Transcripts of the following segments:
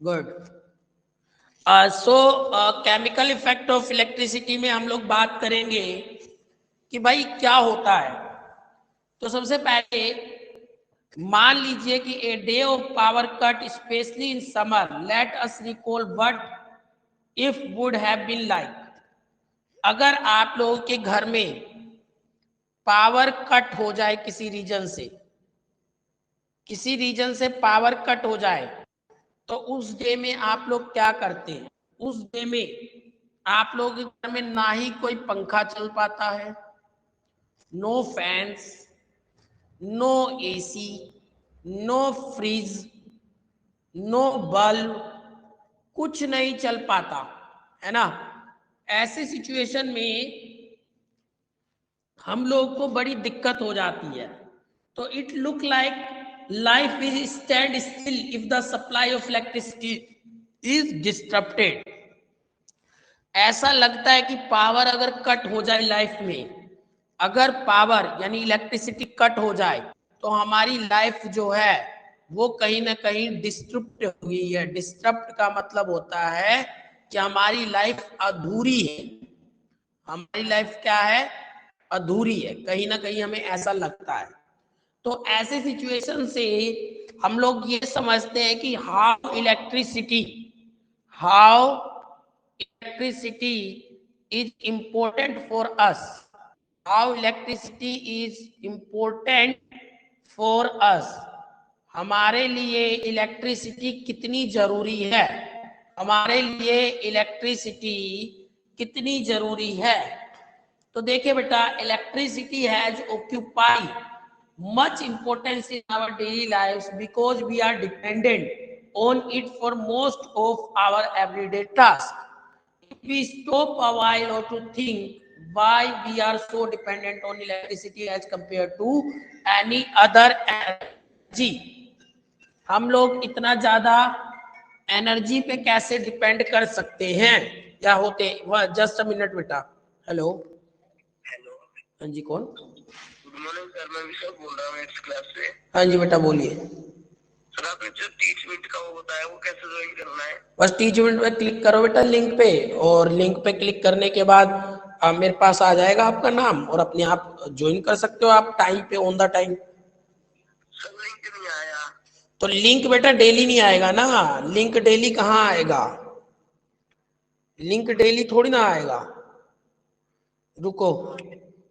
Good. So chemical effect of electricity में हम लोग बात करेंगे कि भाई क्या होता है। तो सबसे पहले मान लीजिए कि a day of power cut specially in summer, let us recall what if would have been like. अगर आप लोगों के घर में पावर कट हो जाए किसी रीजन से पावर कट हो जाए, तो उस डे में आप लोग क्या करते हैं? उस डे में आप लोगों के घर में ना ही कोई पंखा चल पाता है, no fans, no AC, no fridge, no bulb, कुछ नहीं चल पाता है ना। ऐसे सिचुएशन में हम लोग को बड़ी दिक्कत हो जाती है। तो it look like life is stand still if the supply of electricity is disturbed. ऐसा लगता है कि पावर अगर कट हो जाए लाइफ में, अगर पावर यानी इलेक्ट्रिसिटी कट हो जाए तो हमारी लाइफ जो है वो कहीं ना कहीं डिस्टर्ब हुई है। डिस्टर्ब का मतलब होता है कि हमारी लाइफ अधूरी है। हमारी लाइफ क्या है? अधूरी है, कहीं ना कहीं हमें ऐसा लगता है। तो ऐसे सिचुएशन से हम लोग ये समझते हैं कि how electricity is important for us, how electricity is important for us। हमारे लिए इलेक्ट्रिसिटी कितनी जरूरी है, हमारे लिए इलेक्ट्रिसिटी कितनी जरूरी है। तो देखिए बेटा, electricity has occupy much importance in our daily lives because we are dependent on it for most of our everyday tasks. If we stop a while or to think why we are so dependent on electricity as compared to any other energy, हम लोग इतना ज्यादा energy पे कैसे depend कर सकते हैं या होते। वह जस्ट अ मिनट बेटा। हेलो हेलो, हाँ जी, कौन? गुड मॉर्निंग सर, मैं विशाल बोल रहा हूँ एट्थ क्लास से। हाँ जी बेटा, बोलिए। सर आपने जो 30 मिनट का वो बताया वो कैसे ज्वाइन करना है? बस टीच मिनट पे क्लिक करो बेटा लिंक पे, और लिंक पे क्लिक करने के बाद मेरे पास आ जाएगा आपका नाम और अपने आप ज्वाइन कर सकते हो आप टाइम पे, on the time. Sir link नहीं आया। तो लिंक बेटा डेली नहीं आएगा ना, लिंक डेली कहाँ आएगा? लिंक डेली थोड़ी ना आएगा। रुको,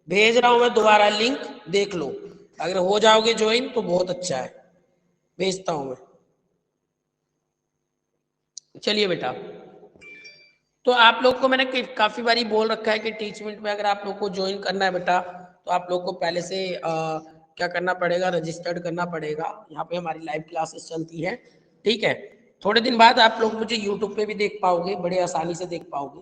भेज रहा हूं मैं दोबारा लिंक, देख लो। अगर हो जाओगे ज्वाइन तो बहुत अच्छा है, भेजता हूं मैं। चलिए बेटा, तो आप लोग को मैंने काफी बारी बोल रखा है कि टीचमेंट में अगर आप लोग को ज्वाइन करना है बेटा, तो आप लोग को पहले से क्या करना पड़ेगा? रजिस्टर्ड करना पड़ेगा। यहाँ पे हमारी लाइव क्लासेस चलती है, ठीक है। थोड़े दिन बाद आप लोग मुझे यूट्यूब पे भी देख पाओगे, बड़े आसानी से देख पाओगे।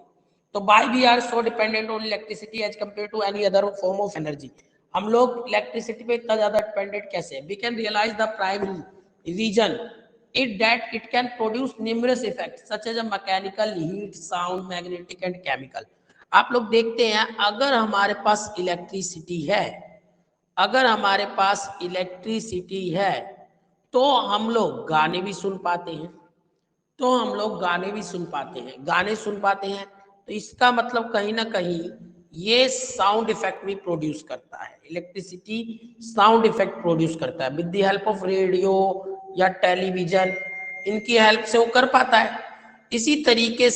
तो by we are so dependent on electricity as compare to any other form of energy. हम लोग इलेक्ट्रिसिटी पे इतना ज्यादा डिपेंडेंट कैसे? We can realise the primary reason it can produce numerous effects such as a mechanical, heat, sound, magnetic and chemical। आप लोग देखते हैं, अगर हमारे पास इलेक्ट्रिसिटी है, अगर हमारे पास इलेक्ट्रिसिटी है तो हम लोग गाने भी सुन पाते हैं, तो हम लोग गाने भी सुन पाते हैं, गाने सुन पाते हैं। तो इसका मतलब कहीं ना कहीं ये साउंड इफेक्ट भी प्रोड्यूस करता है। इलेक्ट्रिसिटी साउंड इफेक्ट प्रोड्यूस करता है with the help of radio या टेलीविजन, इनकी हेल्प से वो कर पाता है। इसी तरीके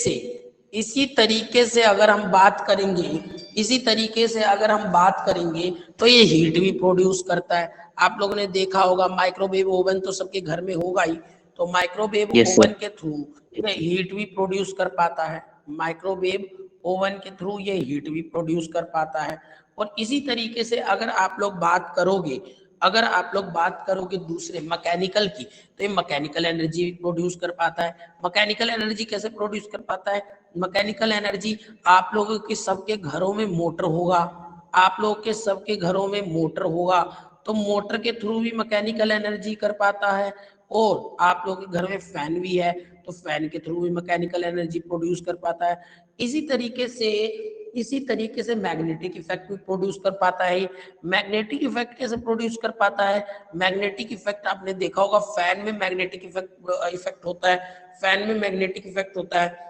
से अगर हम बात करेंगे, इसी तरीके से अगर हम बात करेंगे तो ये हीट भी प्रोड्यूस करता है। आप लोगों ने देखा होगा माइक्रोवेव ओवन तो सबके घर में होगा ही, तो माइक्रोवेव ओवन के थ्रू ये हीट भी प्रोड्यूस कर पाता है। माइक्रोवेव ओवन के थ्रू ये हीट भी प्रोड्यूस कर पाता है। और इसी तरीके से अगर आप लोग बात करोगे, अगर आप लोग बात करोगे दूसरे मैकेनिकल की, तो ये मैकेनिकल एनर्जी प्रोड्यूस कर पाता है। मैकेनिकल एनर्जी कैसे प्रोड्यूस कर पाता है? मैकेनिकल एनर्जी, आप लोगों के सबके घरों में मोटर होगा, आप लोग के सबके घरों में मोटर होगा, तो मोटर के थ्रू भी मैकेनिकल एनर्जी कर पाता है। और आप लोगों के घर में फैन भी है, तो फैन के थ्रू भी मैकेनिकल एनर्जी प्रोड्यूस कर पाता है। इसी तरीके से इसी तरीके से मैग्नेटिक इफेक्ट भी प्रोड्यूस कर पाता है। मैग्नेटिक इफेक्ट कैसे प्रोड्यूस कर पाता है? मैग्नेटिक इफेक्ट आपने देखा होगा, फैन में मैग्नेटिक इफेक्ट होता है, फैन में मैग्नेटिक इफेक्ट होता है,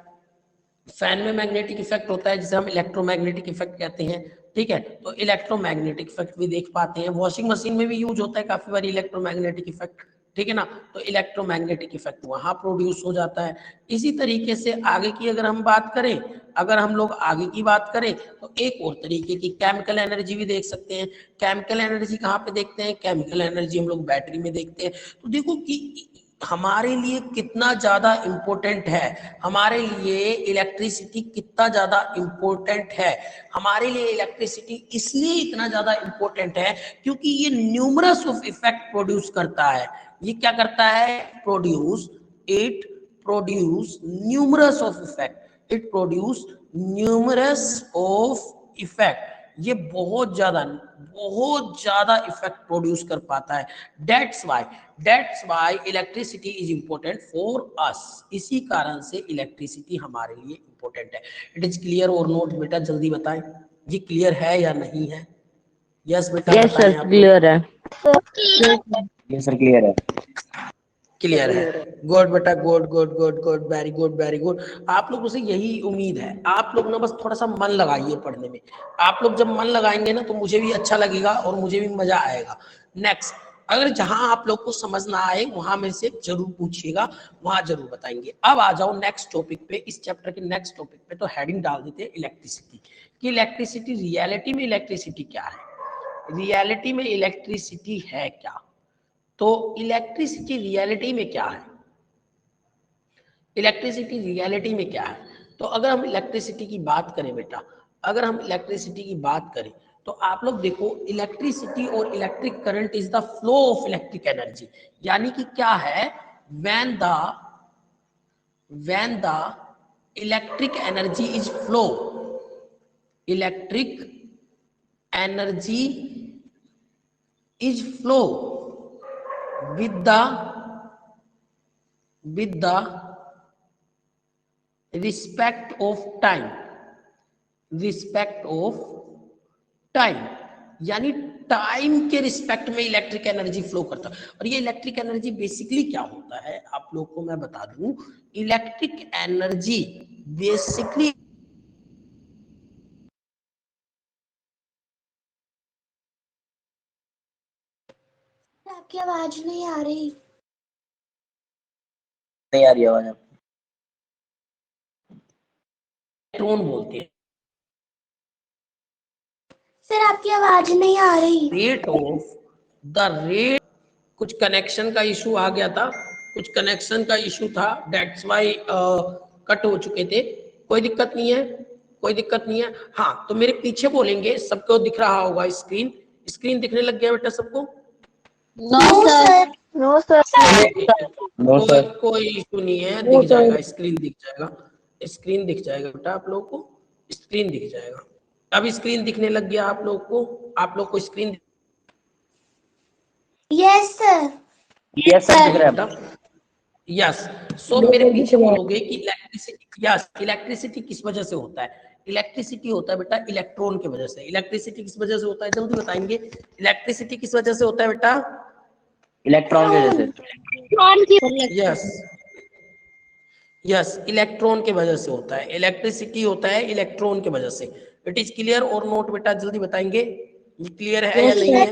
फैन में मैग्नेटिक इफेक्ट होता है जिसे हम इलेक्ट्रोमैग्नेटिक इफेक्ट कहते हैं। ठीक है, तो इलेक्ट्रोमैग्नेटिक इफेक्ट भी देख पाते हैं। वॉशिंग मशीन में भी यूज होता है काफी बार इलेक्ट्रोमैग्नेटिक इफेक्ट, ठीक है ना, तो इलेक्ट्रोमैग्नेटिक इफेक्ट वहां प्रोड्यूस हो जाता है। इसी तरीके से आगे की अगर हम बात करें, अगर हम लोग आगे की बात करें तो एक और तरीके की केमिकल एनर्जी भी देख सकते हैं। केमिकल एनर्जी कहाँ पे देखते हैं? केमिकल एनर्जी हम लोग बैटरी में देखते हैं। तो देखो कि हमारे लिए कितना ज्यादा इंपॉर्टेंट है, हमारे लिए इलेक्ट्रिसिटी कितना ज्यादा इंपॉर्टेंट है। हमारे लिए इलेक्ट्रिसिटी इसलिए इतना ज्यादा इंपॉर्टेंट है क्योंकि ये न्यूमरस ऑफ इफेक्ट प्रोड्यूस करता है। ये क्या करता है? It produce numerous of effect, it produce numerous of effect. ये बहुत ज्यादा इफेक्ट प्रोड्यूस कर पाता है। That's why electricity is important for us. इसी कारण से इलेक्ट्रिसिटी हमारे लिए इंपॉर्टेंट है। इट इज क्लियर और नोट? बेटा जल्दी बताएं, ये क्लियर है या नहीं है? यस बेटा यस बताएं सर, आप। क्लियर है। यस सर क्लियर है। क्लियर है, गुड बेटा, good good good good, very good very good. आप लोगों से यही उम्मीद है। आप लोग ना बस थोड़ा सा मन लगाइए पढ़ने में। आप लोग जब मन लगाएंगे ना तो मुझे भी अच्छा लगेगा और मुझे भी मजा आएगा। नेक्स्ट, अगर जहां आप लोग को समझ ना आए वहां मेरे से जरूर पूछिएगा, वहां जरूर बताएंगे। अब आ जाओ नेक्स्ट टॉपिक पे, इस चैप्टर के नेक्स्ट टॉपिक पे। तो हेडिंग डाल देते हैं इलेक्ट्रिसिटी कि इलेक्ट्रिसिटी, रियलिटी में इलेक्ट्रिसिटी क्या है, रियलिटी में इलेक्ट्रिसिटी है क्या। तो इलेक्ट्रिसिटी रियलिटी में क्या है, इलेक्ट्रिसिटी रियलिटी में क्या है? तो अगर हम इलेक्ट्रिसिटी की बात करें बेटा, अगर हम इलेक्ट्रिसिटी की बात करें तो आप लोग देखो, इलेक्ट्रिसिटी और electric current is the flow of electric energy. यानी कि क्या है? When the electric energy is flow, electric energy is flow with the respect of time, यानी टाइम के रिस्पेक्ट में इलेक्ट्रिक एनर्जी फ्लो करता है। और ये इलेक्ट्रिक एनर्जी बेसिकली क्या होता है आप लोग को मैं बता दूं। इलेक्ट्रिक एनर्जी बेसिकली आपकी आवाज नहीं आ रही। नहीं आ रही आवाज आपकी। इलेक्ट्रॉन बोलते हैं। सर आपकी आवाज नहीं आ रही। रेट ऑफ द रेट, कुछ कनेक्शन का इशू आ गया था, कुछ कनेक्शन का इशू था, दैट्स व्हाई कट हो चुके थे। कोई दिक्कत नहीं है, कोई दिक्कत नहीं है। हाँ, तो मेरे पीछे बोलेंगे, सबको दिख रहा होगा स्क्रीन, स्क्रीन दिखने लग गया बेटा सबको? No sir. No sir. No sir. कोई इशू नहीं है, दिख जाएगा, स्क्रीन दिख जाएगा, स्क्रीन दिख जाएगा बेटा, आप लोगों को स्क्रीन दिख जाएगा। अब स्क्रीन दिखने लग गया आप लोग को, आप लोग को screen? Yes sir. Yes sir दिख रहा है। यस, सो मेरे पीछे बोलोगे कि इलेक्ट्रिसिटी, यस, इलेक्ट्रिसिटी किस वजह से होता है? इलेक्ट्रिसिटी होता है बेटा इलेक्ट्रॉन की वजह से। इलेक्ट्रिसिटी किस वजह से होता है, जल्दी बताएंगे। इलेक्ट्रिसिटी किस वजह से होता है बेटा? इलेक्ट्रॉन की वजह से। यस यस, इलेक्ट्रॉन के वजह से होता है। इलेक्ट्रिसिटी होता है इलेक्ट्रॉन के वजह से। इट इज क्लियर और नोट बेटा जल्दी बताएंगे, ये क्लियर है या नहीं है?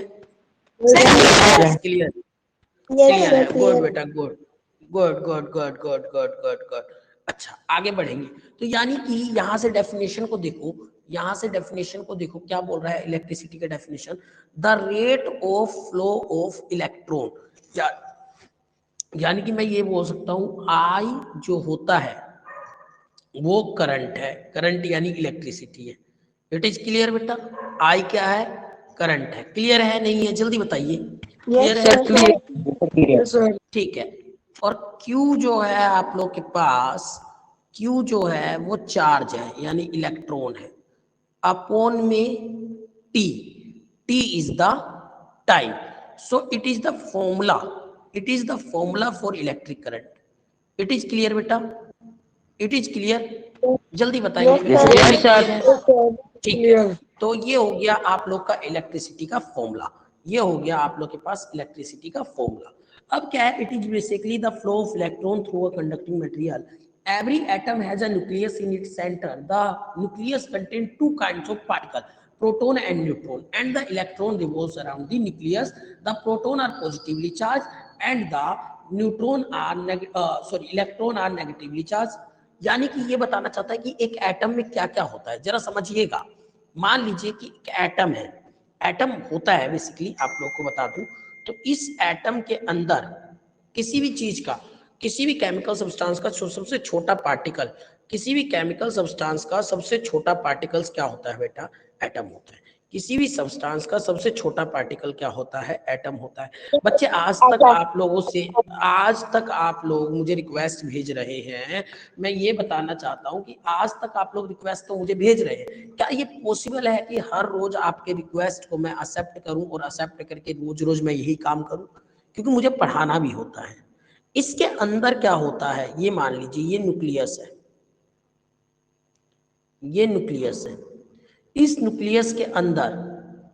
क्लियर, क्लियर है, गुड बेटा, good good good good good good good good. अच्छा, आगे बढ़ेंगे। तो यानी कि यहाँ से डेफिनेशन को देखो, यहाँ से डेफिनेशन को देखो, क्या बोल रहा है इलेक्ट्रिसिटी का definition? The rate of flow of electron, यानी कि मैं ये बोल सकता हूं आई जो होता है वो करंट है, करंट यानी इलेक्ट्रिसिटी है। इट इज क्लियर बेटा? आई क्या है? करंट है। क्लियर है नहीं है, जल्दी बताइए। क्लियर है? ठीक है। और Q जो है आप लोग के पास, Q जो है वो चार्ज है यानी इलेक्ट्रॉन है, अपॉन में T, T is the time. So it is the formula, it is the formula for electric current. It is clear बेटा? It is clear? जल्दी बताइए। Yes sir. ठीक है, तो ये हो गया आप लोग का इलेक्ट्रिसिटी का फॉर्मूला, ये हो गया आप लोग के पास इलेक्ट्रिसिटी का फॉर्मूला। अब क्या है, it is basically the flow of electron through a conducting material, every atom has a nucleus in its center, the nucleus contains two kinds of particles, proton and neutron, and the electron revolves around the nucleus, the proton are positively charged and the electron are negatively charged। यानी कि ये बताना चाहता है कि एक atom में क्या क्या होता है, जरा समझिएगा। मान लीजिए कि एक एटम है, एटम होता है बेसिकली, आप लोग को बता दूं तो इस एटम के अंदर किसी भी चीज का, किसी भी केमिकल सब्सटेंस का सबसे छोटा पार्टिकल, किसी भी केमिकल सब्सटेंस का सबसे छोटा पार्टिकल्स क्या होता है बेटा, एटम होता है। किसी भी सब्सटेंस का सबसे छोटा पार्टिकल क्या होता है, एटम होता है। बच्चे आज तक आप लोग मुझे रिक्वेस्ट भेज रहे हैं, मैं ये बताना चाहता हूं कि आज तक आप लोग रिक्वेस्ट तो मुझे भेज रहे हैं, क्या ये पॉसिबल है कि हर रोज आपके रिक्वेस्ट को मैं एक्सेप्ट करूं और एक्सेप्ट करके रोज रोज मैं यही काम करूं, क्योंकि मुझे पढ़ाना भी होता है। इसके अंदर क्या होता है, ये मान लीजिए ये न्यूक्लियस है, ये न्यूक्लियस है। इस न्यूक्लियस के अंदर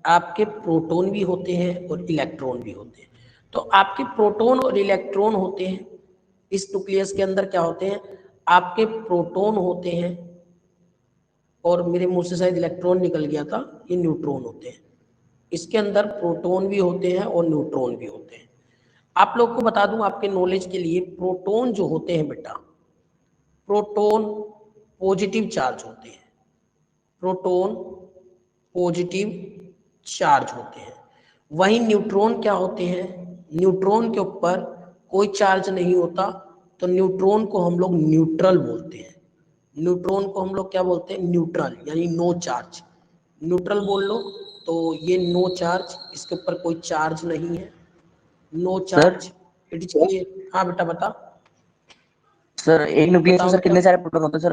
आपके प्रोटॉन भी होते हैं और इलेक्ट्रॉन भी होते हैं। तो आपके प्रोटॉन और इलेक्ट्रॉन होते हैं, इस न्यूक्लियस के अंदर क्या होते हैं, आपके प्रोटॉन होते हैं, और मेरे मुंह से शायद इलेक्ट्रॉन निकल गया था, ये न्यूट्रॉन होते हैं। इसके अंदर प्रोटॉन भी होते हैं और न्यूट्रॉन भी होते हैं। आप लोग को बता दूं आपके नॉलेज के लिए, प्रोटॉन जो होते हैं बेटा, प्रोटॉन पॉजिटिव चार्ज होते हैं, प्रोटॉन पॉजिटिव चार्ज होते हैं। वहीं न्यूट्रॉन क्या होते हैं, न्यूट्रॉन के ऊपर कोई चार्ज नहीं होता, तो न्यूट्रॉन को हम लोग न्यूट्रल बोलते हैं। न्यूट्रॉन को हम लोग क्या बोलते हैं, न्यूट्रल, यानी नो चार्ज। न्यूट्रल बोल लो तो ये नो चार्ज, इसके ऊपर कोई चार्ज नहीं है, no charge, it is clear. हाँ बेटा बता। सर एक न्यूक्लियस में सर कितने सारे प्रोटॉन होते हैं सर,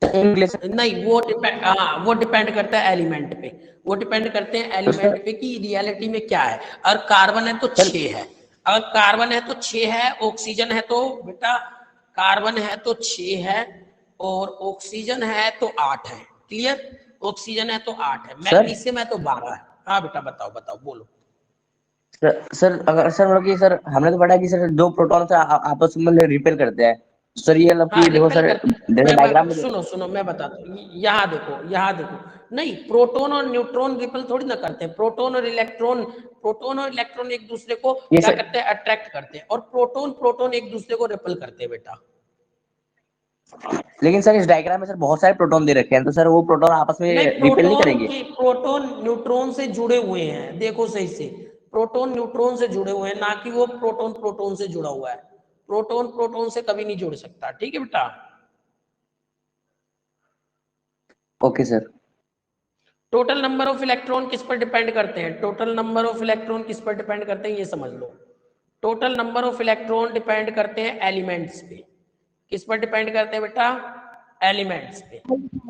एक न्यूक्लियस नहीं, वो डिपेंड करता है एलिमेंट पे, वो डिपेंड करते हैं एलिमेंट पे कि रियलिटी में क्या है। और कार्बन है तो 6 है, अगर कार्बन है तो 6 है, ऑक्सीजन है तो बेटा, कार्बन है तो 6 है और ऑक्सीजन है तो 8 है। क्लियर, ऑक्सीजन है तो 8 है, मैग्नीशियम है तो 12 है। हाँ बेटा बताओ बताओ बोलो। सर अगर सर मतलब कि सर हमने तो पढ़ा कि सर दो प्रोटॉन से आपस में रिपेल करते हैं सर, ये मतलब हाँ कि देखो रिपेल सर करते, डायग्राम में सुनो मैं बताता हूँ, यहाँ देखो, यहाँ देखो, नहीं प्रोटॉन और न्यूट्रॉन रिपेल थोड़ी ना करते हैं, प्रोटॉन और इलेक्ट्रॉन एक दूसरे को ये क्या सर करते हैं, अट्रैक्ट करते हैं, और प्रोटॉन एक दूसरे को रिपेल करते हैं बेटा। लेकिन सर इस डायग्राम में सर बहुत सारे प्रोटॉन दे रखे हैं, तो सर वो प्रोटॉन आपस में नहीं, रिपेल नहीं करेंगे? प्रोटॉन न्यूट्रॉन से जुड़े हुए हैं, देखो सही से, प्रोटॉन न्यूट्रॉन से जुड़े हुए हैं, ना कि वो प्रोटॉन से जुड़ा हुआ है। प्रोटॉन से कभी नहीं जुड़ सकता, ठीक है बेटा। Okay sir. Total number of electron किस पर डिपेंड करते हैं, टोटल नंबर ऑफ इलेक्ट्रॉन किस पर डिपेंड करते हैं, ये समझ लो। Total number of electron depend करते हैं एलिमेंट्स पे। किस पर डिपेंड करते हैं बेटा, एलिमेंट्स पे।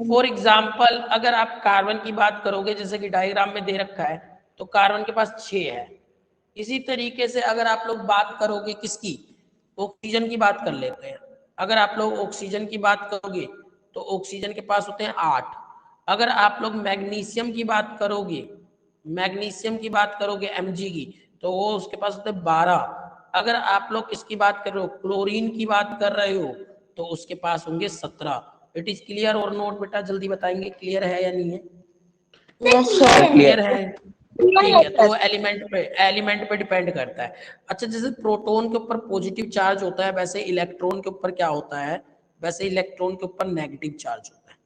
फॉर एग्जाम्पल अगर आप कार्बन की बात करोगे, जैसे कि डायग्राम में दे रखा है, तो कार्बन के पास 6 है। इसी तरीके से अगर आप लोग बात करोगे किसकी, ऑक्सीजन की बात कर लेते हैं। अगर आप लोग ऑक्सीजन की बात करोगे तो ऑक्सीजन के पास होते हैं 8। अगर आप लोग मैग्नीशियम की बात करोगे, Mg की, तो वो उसके पास होते हैं 12। अगर आप लोग किसकी बात कर रहे हो, क्लोरीन की बात कर रहे हो, तो उसके पास होंगे 17। इट इज क्लियर और नोट बेटा, जल्दी बताएंगे क्लियर है या नहीं है? क्लियर है, ठीक है। तो एलिमेंट पे डिपेंड करता है। अच्छा, जैसे प्रोटॉन के ऊपर पॉजिटिव चार्ज होता है, वैसे इलेक्ट्रॉन के ऊपर क्या होता है, वैसे इलेक्ट्रॉन के ऊपर नेगेटिव चार्ज होता है,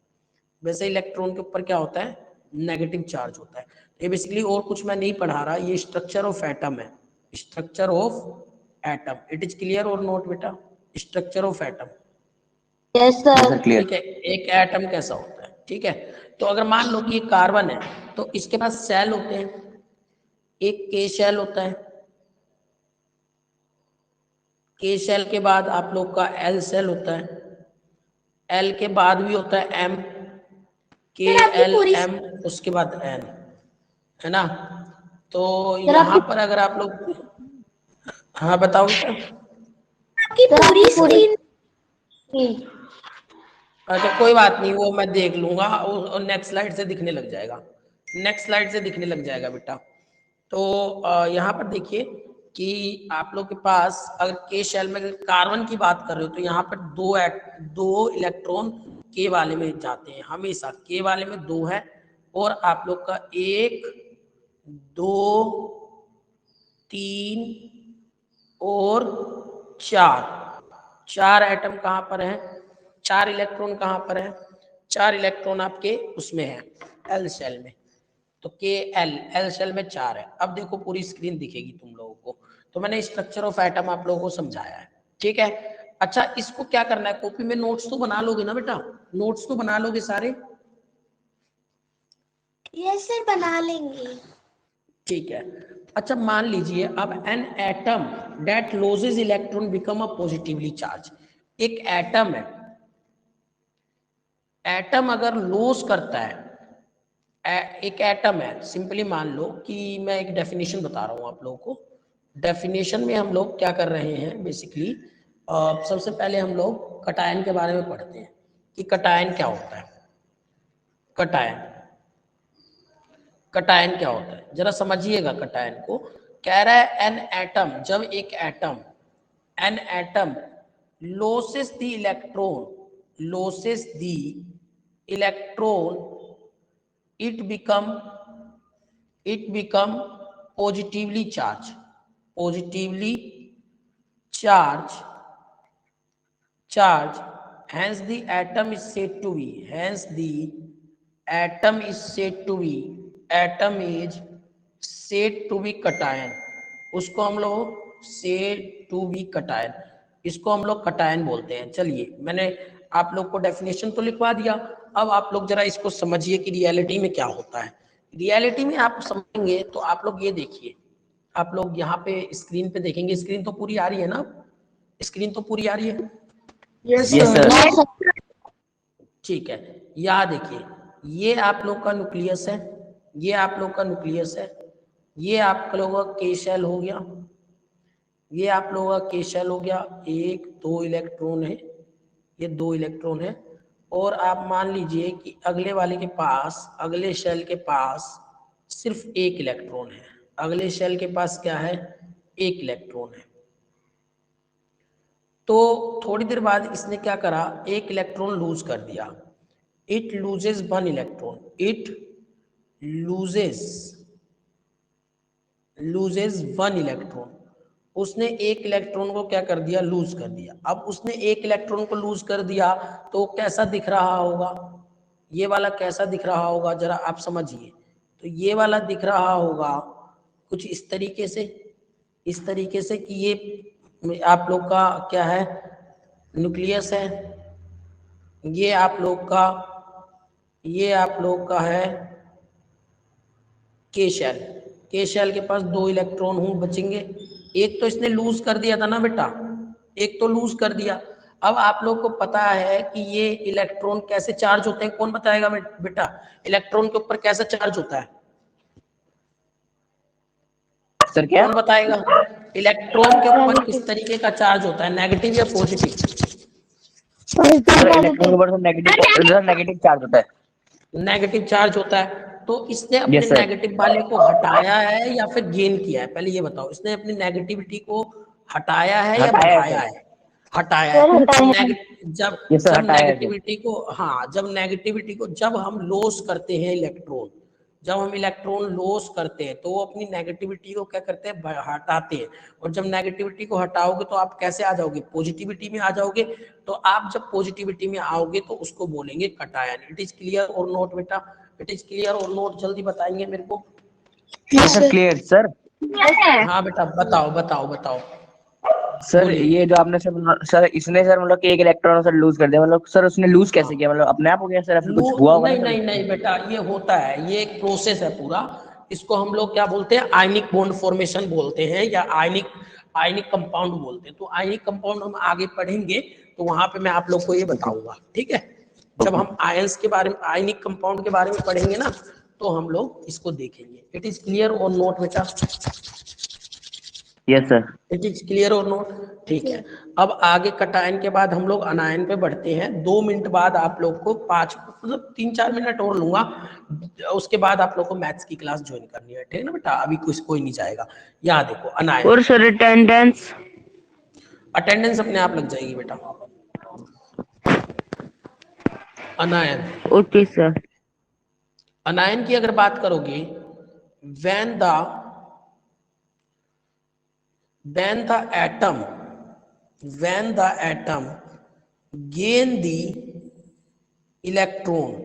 वैसे इलेक्ट्रॉन के ऊपर क्या होता है, नेगेटिव चार्ज होता है। ये बेसिकली और कुछ मैं नहीं पढ़ा रहा, ये स्ट्रक्चर ऑफ एटम है, structure of atom. It is clear और नोट बेटा, structure of atom. Yes sir. ठीक है, एक एटम कैसा होता है, ठीक है। तो अगर मान लो कि ये कार्बन है, तो इसके पास सेल होते हैं, एक के शेल होता है, के शेल के बाद आप लोग का एल सेल होता है, एल के बाद भी होता है एम, के एल एम, उसके बाद एन, है ना। तो यहाँ पर अगर आप लोग, हाँ बताओ बेटा। आपकी पूरी स्क्रीन अच्छा कोई बात नहीं, वो मैं देख लूंगा, नेक्स्ट स्लाइड से दिखने लग जाएगा, नेक्स्ट स्लाइड से दिखने लग जाएगा बेटा। तो यहाँ पर देखिए कि आप लोग के पास अगर के शेल में कार्बन की बात कर रहे हो तो यहाँ पर दो इलेक्ट्रॉन के वाले में जाते हैं, हमेशा के वाले में 2 है, और आप लोग का 1 2 3 और 4 एटम कहाँ पर है, 4 इलेक्ट्रॉन कहाँ पर है, 4 इलेक्ट्रॉन आपके उसमें है एल शेल में, तो के एल शेल में 4 है। अब देखो पूरी स्क्रीन दिखेगी तुम लोगों को, तो मैंने स्ट्रक्चर ऑफ एटम आप लोगों को समझाया है, ठीक है। अच्छा इसको क्या करना है, कॉपी में नोट्स तो बना लोगे ना बेटा, नोट्स तो बना लोगे सारे? यस सर, बना लेंगे। ठीक है। अच्छा मान लीजिए अब an atom that losses electron become a positively charge, एक एटम है, एटम अगर लॉस करता है, एक एटम है, सिंपली मान लो कि मैं एक डेफिनेशन बता रहा हूँ आप लोगों को। डेफिनेशन में हम लोग क्या कर रहे हैं बेसिकली, सबसे पहले हम लोग कटायन के बारे में पढ़ते हैं कि कटायन क्या होता है। कटायन क्या होता है जरा समझिएगा कटायन को। कह रहा है एन एटम, जब एक atom, an atom loses the electron it become positively charged, hence the atom is said to be cation, उसको हम लोग said to be cation, इसको हम लोग कटायन बोलते हैं। चलिए मैंने आप लोग को डेफिनेशन तो लिखवा दिया, अब आप लोग जरा इसको समझिए कि रियलिटी में क्या होता है। रियलिटी में आप समझेंगे तो आप लोग ये देखिए, आप लोग यहाँ पे स्क्रीन पे देखेंगे, स्क्रीन तो पूरी आ रही है ना, स्क्रीन तो पूरी आ रही है? Yes sir. ठीक है, यहाँ देखिए ये आप लोग का न्यूक्लियस है, ये आप लोग का न्यूक्लियस है, ये आप लोगों का के शेल हो गया, ये आप लोगों का के शेल हो गया, 1 2 इलेक्ट्रॉन है, ये 2 इलेक्ट्रॉन है, और आप मान लीजिए कि अगले वाले के पास, अगले शेल के पास सिर्फ 1 इलेक्ट्रॉन है, अगले शेल के पास क्या है, 1 इलेक्ट्रॉन है। तो थोड़ी देर बाद इसने क्या करा, 1 इलेक्ट्रॉन लूज कर दिया, it loses 1 electron, it loses 1 electron, उसने 1 इलेक्ट्रॉन को क्या कर दिया, लूज कर दिया। अब उसने 1 इलेक्ट्रॉन को लूज कर दिया तो कैसा दिख रहा होगा, ये वाला कैसा दिख रहा होगा जरा आप समझिए। तो ये वाला दिख रहा होगा कुछ इस तरीके से कि ये आप लोग का क्या है, न्यूक्लियस है, ये आप लोग का है के शेल के पास 2 इलेक्ट्रॉन बचेंगे, एक तो इसने लूज कर दिया था ना बेटा, एक तो लूज कर दिया। अब आप लोग को पता है कि ये इलेक्ट्रॉन कैसे चार्ज होते हैं, कौन बताएगा बेटा, इलेक्ट्रॉन के ऊपर कैसे चार्ज होता है सर? क्या कौन बताएगा, इलेक्ट्रॉन के ऊपर किस तरीके का चार्ज होता है, नेगेटिव या पॉजिटिव? इलेक्ट्रॉन के ऊपर नेगेटिव चार्ज होता है। नेगेटिव चार्ज होता है, तो इसने अपने Yes, sir. नेगेटिव वाले को हटाया है या फिर गेन किया है, पहले ये बताओ, इसने अपनी नेगेटिविटी को हटाया है या बढ़ाया है? हटाया है। जब नेगेटिविटी को, हाँ जब नेगेटिविटी को, जब हम लॉस करते हैं इलेक्ट्रॉन, जब हम इलेक्ट्रॉन लॉस करते हैं तो वो अपनी नेगेटिविटी को क्या करते हैं, हटाते हैं, और जब नेगेटिविटी को हटाओगे तो आप कैसे आ जाओगे, पॉजिटिविटी में आ जाओगे। तो आप जब पॉजिटिविटी में आओगे तो उसको बोलेंगे कटायन। इट इज क्लियर और नोट बेटा, इट इज क्लियर और नोट, जल्दी बताएंगे मेरे को। Clear sir. हाँ बेटा बताओ सर ये जो आपने सर इसने सर मतलब कि 1 इलेक्ट्रॉन सर लूज कर दिया, मतलब सर उसने लूज कैसे किया, मतलब अपने आप हो गया सर, ऐसा कुछ हुआ होगा? नहीं बेटा, ये होता है, ये एक प्रोसेस है पूरा, इसको हम लोग क्या बोलते हैं, आयनिक बॉन्ड फॉर्मेशन बोलते हैं, या आयनिक कंपाउंड बोलते हैं। तो आयनिक कंपाउंड हम आगे पढ़ेंगे तो वहां पे मैं आप लोग को ये बताऊंगा, ठीक है। जब हम आयंस के बारे में, आयनिक कंपाउंड के बारे में पढ़ेंगे ना, तो हम लोग इसको देखेंगे। इट इज क्लियर और नोट बेटा? Yes sir. It is clear और नोट? ठीक है, अब आगे कटायन के बाद हम लोग अनायन पे बढ़ते हैं। 2 मिनट बाद आप लोग को 5 मतलब 3-4 मिनट और लूंगा, उसके बाद आप लोग को मैथ्स की क्लास ज्वाइन करनी है, ठीक है ना बेटा? अभी कुछ कोई नहीं जाएगा। यहाँ देखो अनायन, और सर अटेंडेंस? अटेंडेंस अपने आप लग जाएगी बेटा। अनायन, ओके सर। अनायन की अगर बात करोगे, when the atom gain the electron,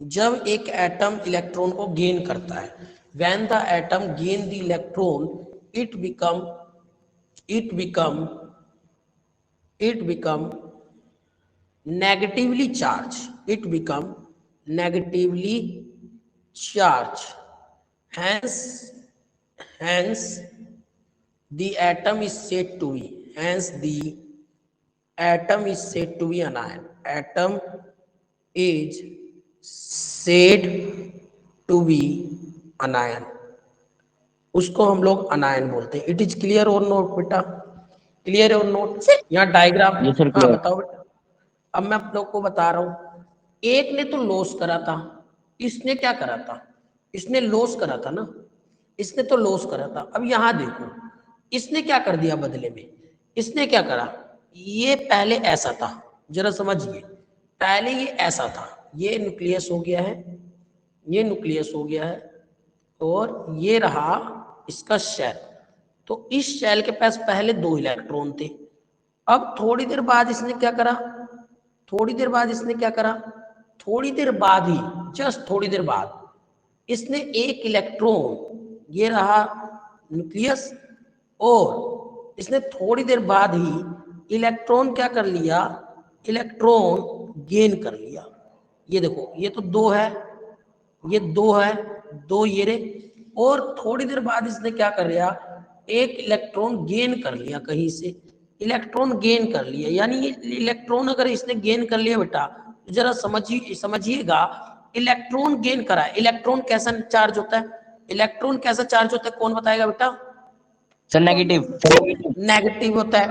जब एक एटम इलेक्ट्रॉन को गेन करता है, when the atom gain the electron, it become negatively charged. It become negatively charged. Hence the atom is said to be, anion. Atom is said to be anion. उसको हम लोग अनायन बोलते हैं। It is clear और note बेटा? Clear और note? यहाँ diagram, Yes, sir, हाँ clear. बताओ बेटा। अब मैं आप लोग को बता रहा हूं, एक ने तो लॉस करा था, इसने क्या करा था? इसने लॉस करा था ना, इसने तो लॉस करा था। अब यहां देखो, इसने क्या कर दिया बदले में? इसने क्या करा? ये पहले ऐसा था, जरा समझिए, पहले ये ऐसा था, ये न्यूक्लियस हो गया है, ये न्यूक्लियस हो गया है, और ये रहा इसका शेल। तो इस शेल के पास पहले 2 इलेक्ट्रॉन थे। अब थोड़ी देर बाद इसने क्या करा? थोड़ी देर बाद ही, जस्ट थोड़ी देर बाद, इसने एक इलेक्ट्रॉन, ये रहा न्यूक्लियस, और इसने थोड़ी देर बाद ही इलेक्ट्रॉन क्या कर लिया? इलेक्ट्रॉन गेन कर लिया। ये देखो, ये तो 2 है, ये 2 है, 2 ये रे, और थोड़ी देर बाद इसने क्या कर लिया? एक इलेक्ट्रॉन गेन कर लिया कहीं से, इलेक्ट्रॉन गेन कर लिया। यानी ये इलेक्ट्रॉन अगर इसने गेन कर लिया बेटा, जरा समझिएगा, इलेक्ट्रॉन गेन करा। इलेक्ट्रॉन कैसा चार्ज होता है? इलेक्ट्रॉन कैसा चार्ज होता है, कौन बताएगा बेटा? Sir negative. नेगेटिव होता है।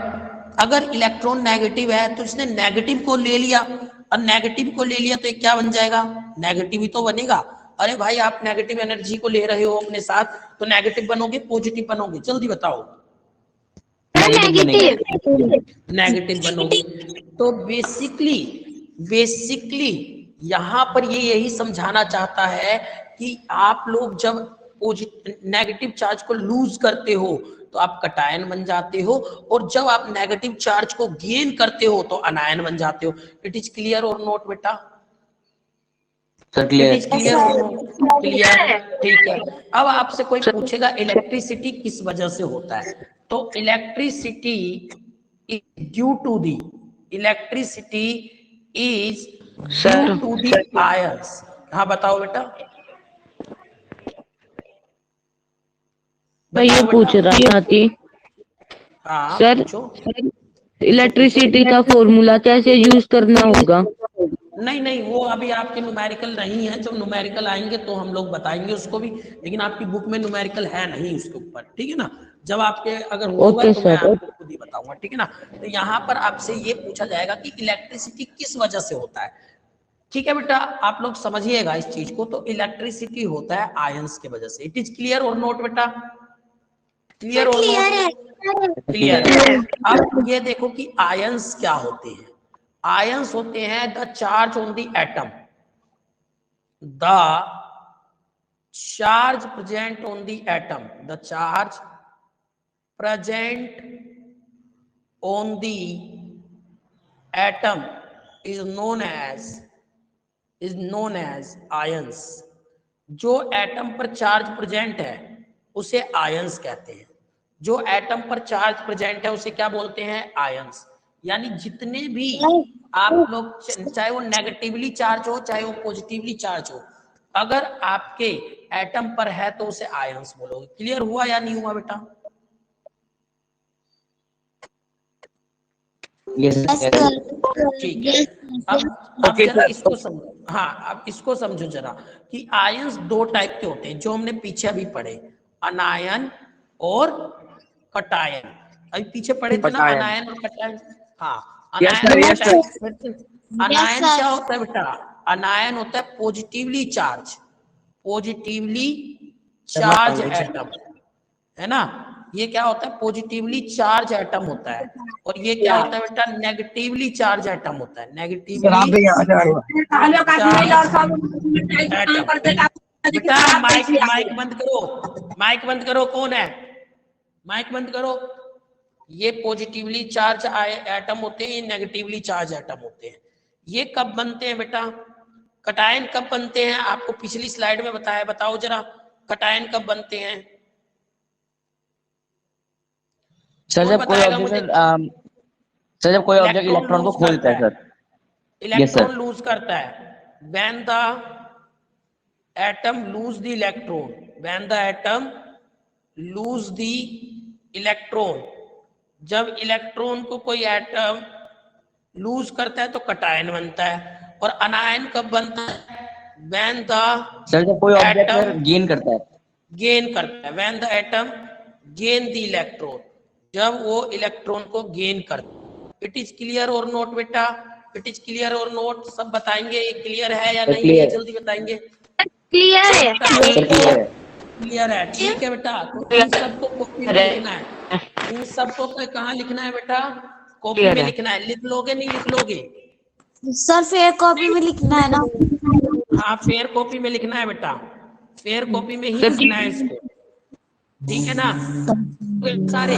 अगर इलेक्ट्रॉन नेगेटिव है तो इसने नेगेटिव को ले लिया, और नेगेटिव को ले लिया तो ये क्या बन जाएगा? नेगेटिव ही तो बनेगा। अरे भाई, आप नेगेटिव एनर्जी को ले रहे हो अपने साथ, तो नेगेटिव बनोगे पॉजिटिव बनोगे? जल्दी बताओ। नेगेटिव बनोगे। तो बेसिकली यहां पर ये यही समझाना चाहता है कि आप लोग जब नेगेटिव चार्ज को लूज करते हो तो आप कटायन बन जाते हो, और जब आप नेगेटिव चार्ज को गेन करते हो तो अनायन बन जाते हो। इट इज क्लियर और नोट बेटा? Sir clear. It is clear और नोट? क्लियर, ठीक है। अब आपसे कोई पूछेगा इलेक्ट्रिसिटी किस वजह से होता है, तो electricity is due to the ions. हाँ बताओ बेटा। मैं ये पूछ रहा थी हाँ सर, पूछो। इलेक्ट्रिसिटी का फॉर्मूला कैसे यूज करना होगा? नहीं, वो अभी आपके न्यूमेरिकल नहीं है, जब न्यूमेरिकल आएंगे तो हम लोग बताएंगे उसको भी, लेकिन आपकी बुक में न्यूमेरिकल है नहीं उसके ऊपर, ठीक है ना? जब आपके अगर होगा तो मैं आपको खुद ही बताऊंगा, ठीक है ना? तो यहाँ पर आपसे ये पूछा जाएगा कि इलेक्ट्रिसिटी किस वजह से होता है, ठीक है बेटा? आप लोग समझिएगा इस चीज को। तो इलेक्ट्रिसिटी होता है आयंस की वजह से। इट इज क्लियर और नोट बेटा? क्लियर और नोट? क्लियर। अब ये देखो कि आयंस क्या होते हैं। आयंस होते हैं the charge on the atom, the charge present on the atom, the charge present on the atom is known as ions. जो एटम पर चार्ज प्रेजेंट है उसे आयंस कहते हैं। जो एटम पर चार्ज प्रेजेंट है उसे क्या बोलते हैं? आयंस। यानी जितने भी आप लोग, चाहे वो नेगेटिवली चार्ज हो चाहे वो पॉजिटिवली चार्ज हो, अगर आपके एटम पर है तो उसे आयंस बोलोगे। क्लियर हुआ या नहीं हुआ बेटा? ठीक है। अब जरा इसको समझो। हाँ, अब इसको समझो जरा कि आयंस 2 टाइप के होते हैं, जो हमने पीछे अभी पढ़े, अनायन और कटायन। अभी पीछे पढ़े थे ना कटायन। अनायन और कटायन। हाँ, Yes, अनायन sir, और yes, कटायन। अनायन sir. क्या होता है बेटा? अनायन होता है पॉजिटिवली चार्ज एटम, है ना। ये क्या होता है? पॉजिटिवली चार्ज एटम होता है। और ये क्या होता है बेटा? नेगेटिवली चार्ज एटम होता है। नेगेटिवली बेटा माइक बंद करो, माइक बंद करो। कौन है? माइक बंद करो। ये पॉजिटिवली चार्ज एटम होते हैं, ये नेगेटिवली चार्ज एटम होते हैं। ये कब बनते हैं बेटा? कटायन कब बनते हैं? आपको पिछली स्लाइड में बताया, बताओ जरा कटायन कब बनते हैं? सर कौन जब कोई बताएगा ऑब्जेक्ट मुझे? सर जब कोई ऑब्जेक्ट इलेक्ट्रॉन को लूज खोलता करता है सर। इलेक्ट्रॉन लूज करता है। When the atom lose the electron, when the atom lose the electron, जब इलेक्ट्रॉन को कोई एटम लूज करता है तो कटायन बनता है। और अनायन कब बनता है? व्हेन द सर जब कोई ऑब्जेक्ट एटम गेन करता है। गेन करता है, when the atom gain the electron, जब वो इलेक्ट्रॉन को गेन करता है। इट इज क्लियर और नोट बेटा? इट इज क्लियर और नोट? सब बताएंगे ये क्लियर है या नहीं है, जल्दी बताएंगे। क्लियर है। सर क्लियर है। क्लियर है, ठीक है बेटा। तो इन सबको कॉपी में लिखना है। इन सबको कहाँ लिखना है बेटा? कॉपी में लिखना है। लिख लोगे नहीं लिख लोगे? सर फेयर कॉपी में लिखना है ना? हाँ, फेयर कॉपी में लिखना है बेटा, फेयर कॉपी में ही लिखना है इसको, ठीक है ना। तो सारे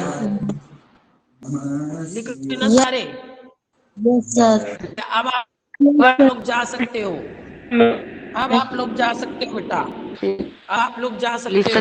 लिख लेना सारे। Yes sir. अब आप लोग जा सकते हो, अब आप लोग जा सकते हो बेटा, आप लोग जा सकते हो।